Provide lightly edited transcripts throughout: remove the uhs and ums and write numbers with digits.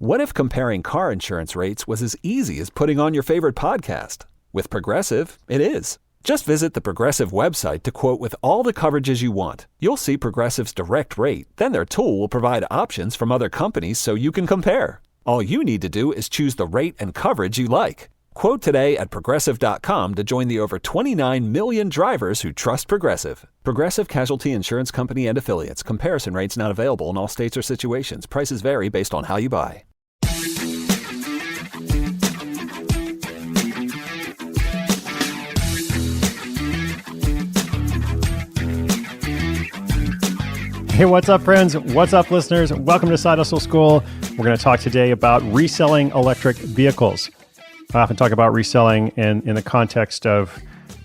What if comparing car insurance rates was as easy as putting on your favorite podcast? With Progressive, it is. Just visit the Progressive website to quote with all the coverages you want. You'll see Progressive's direct rate, then their tool will provide options from other companies so you can compare. All you need to do is choose the rate and coverage you like. Quote today at Progressive.com to join the over 29 million drivers who trust Progressive. Progressive Casualty Insurance Company and Affiliates. Comparison rates not available in all states or situations. Prices vary based on how you buy. Hey, what's up, friends? What's up, listeners? Welcome to Side Hustle School. We're going to talk today about reselling electric vehicles. I often talk about reselling in the context of,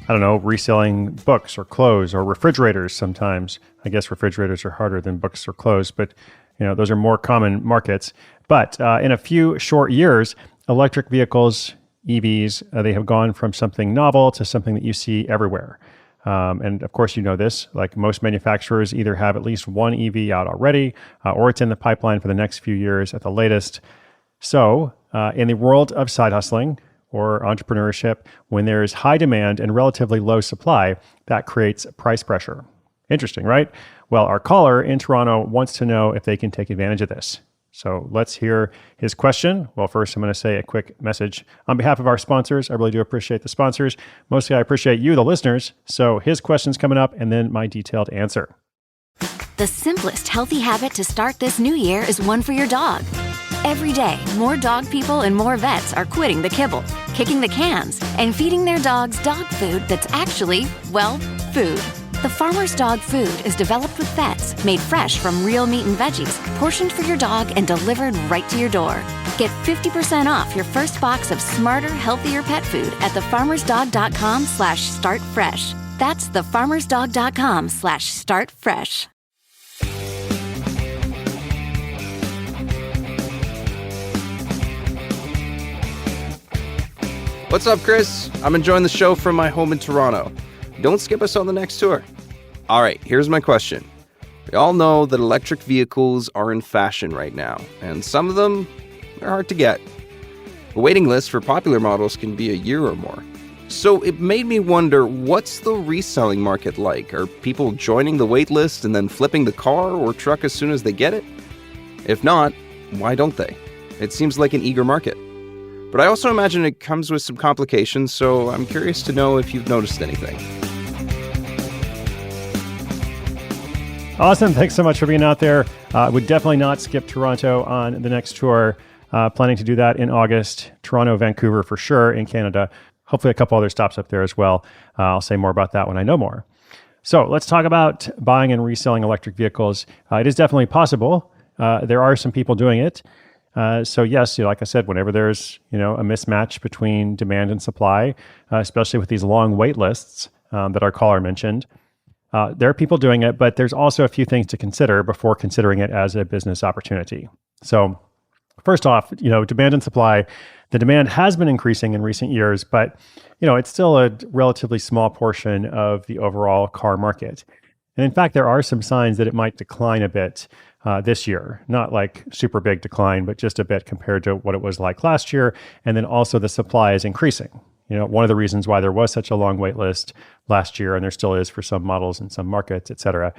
reselling books or clothes or refrigerators sometimes. I guess refrigerators are harder than books or clothes, but those are more common markets. But in a few short years, electric vehicles, EVs, they have gone from something novel to something that you see everywhere. And of course, you know this, like most manufacturers either have at least one EV out already, or it's in the pipeline for the next few years at the latest. So in the world of side hustling or entrepreneurship, when there is high demand and relatively low supply, that creates price pressure. Interesting, right? Well, our caller in Toronto wants to know if they can take advantage of this. So let's hear his question. Well, first, I'm going to say a quick message on behalf of our sponsors. I really do appreciate the sponsors. Mostly, I appreciate you, the listeners. So his question's coming up and then my detailed answer. The simplest healthy habit to start this new year is one for your dog. Every day, more dog people and more vets are quitting the kibble, kicking the cans, and feeding their dogs dog food that's actually, food. The Farmer's Dog food is developed with vets, made fresh from real meat and veggies, portioned for your dog and delivered right to your door. Get 50% off your first box of smarter, healthier pet food at thefarmersdog.com/startfresh. That's thefarmersdog.com/startfresh. What's up, Chris? I'm enjoying the show from my home in Toronto. Don't skip us on the next tour. All right, here's my question. We all know that electric vehicles are in fashion right now, and some of them are hard to get. The waiting list for popular models can be a year or more. So it made me wonder, what's the reselling market like? Are people joining the wait list and then flipping the car or truck as soon as they get it? If not, why don't they? It seems like an eager market. But I also imagine it comes with some complications, so I'm curious to know if you've noticed anything. Awesome. Thanks so much for being out there. Would definitely not skip Toronto on the next tour. Planning to do that in August. Toronto, Vancouver for sure in Canada. Hopefully a couple other stops up there as well. I'll say more about that when I know more. So let's talk about buying and reselling electric vehicles. It is definitely possible. There are some people doing it. So yes, like I said, whenever there's a mismatch between demand and supply, especially with these long wait lists that our caller mentioned, there are people doing it, but there's also a few things to consider before considering it as a business opportunity. So first off, demand and supply. The demand has been increasing in recent years, but it's still a relatively small portion of the overall car market. And in fact, there are some signs that it might decline a bit this year. Not like super big decline, but just a bit compared to what it was like last year. And then also the supply is increasing. One of the reasons why there was such a long wait list last year, and there still is for some models in some markets, et cetera,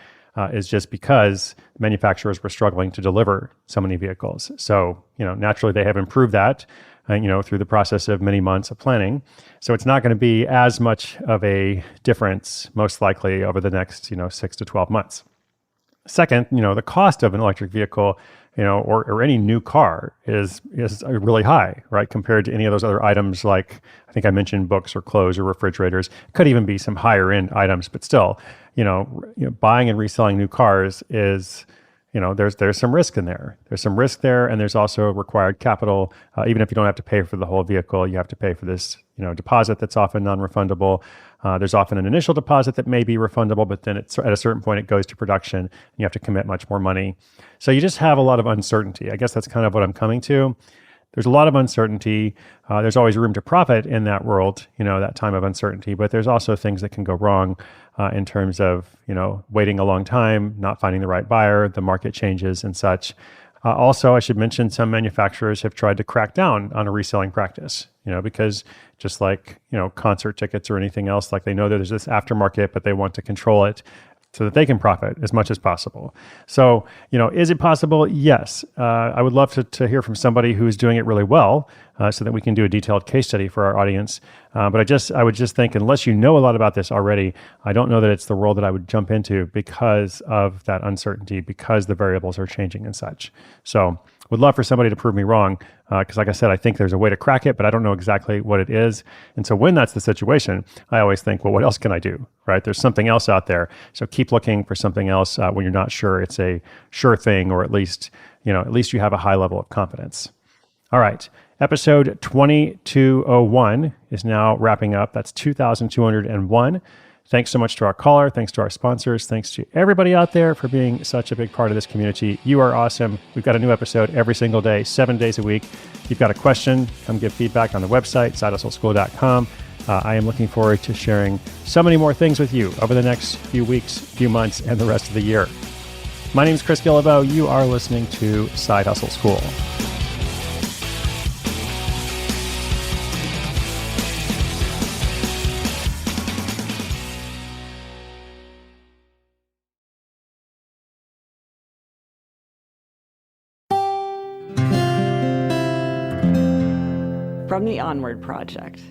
is just because manufacturers were struggling to deliver so many vehicles. So, naturally they have improved that, through the process of many months of planning. So it's not going to be as much of a difference, most likely over the next, 6 to 12 months. Second, the cost of an electric vehicle, or any new car is really high, right? Compared to any of those other items, like I think I mentioned books or clothes or refrigerators. Could even be some higher end items, but still, buying and reselling new cars is, there's some risk in there. There's some risk there, and there's also required capital. Even if you don't have to pay for the whole vehicle, you have to pay for this, deposit that's often non-refundable. There's often an initial deposit that may be refundable, but then at a certain point it goes to production and you have to commit much more money. So you just have a lot of uncertainty. I guess that's kind of what I'm coming to. There's a lot of uncertainty. There's always room to profit in that world, that time of uncertainty, but there's also things that can go wrong in terms of, waiting a long time, not finding the right buyer, the market changes and such. Also, I should mention some manufacturers have tried to crack down on a reselling practice, because just like, concert tickets or anything else, like they know that there's this aftermarket, but they want to control it so that they can profit as much as possible. So, is it possible? Yes. I would love to hear from somebody who's doing it really well so that we can do a detailed case study for our audience. But I would just think, unless you know a lot about this already, I don't know that it's the world that I would jump into because of that uncertainty, because the variables are changing and such. So would love for somebody to prove me wrong, because like I said, I think there's a way to crack it, but I don't know exactly what it is. And so when that's the situation, I always think, well, what else can I do, right? There's something else out there. So keep looking for something else when you're not sure it's a sure thing, or at least you have a high level of confidence. All right. Episode 2201 is now wrapping up. That's 2201. Thanks so much to our caller. Thanks to our sponsors. Thanks to everybody out there for being such a big part of this community. You are awesome. We've got a new episode every single day, 7 days a week. If you've got a question, come give feedback on the website, sidehustleschool.com. I am looking forward to sharing so many more things with you over the next few weeks, few months, and the rest of the year. My name is Chris Guillebeau. You are listening to Side Hustle School. From the Onward Project.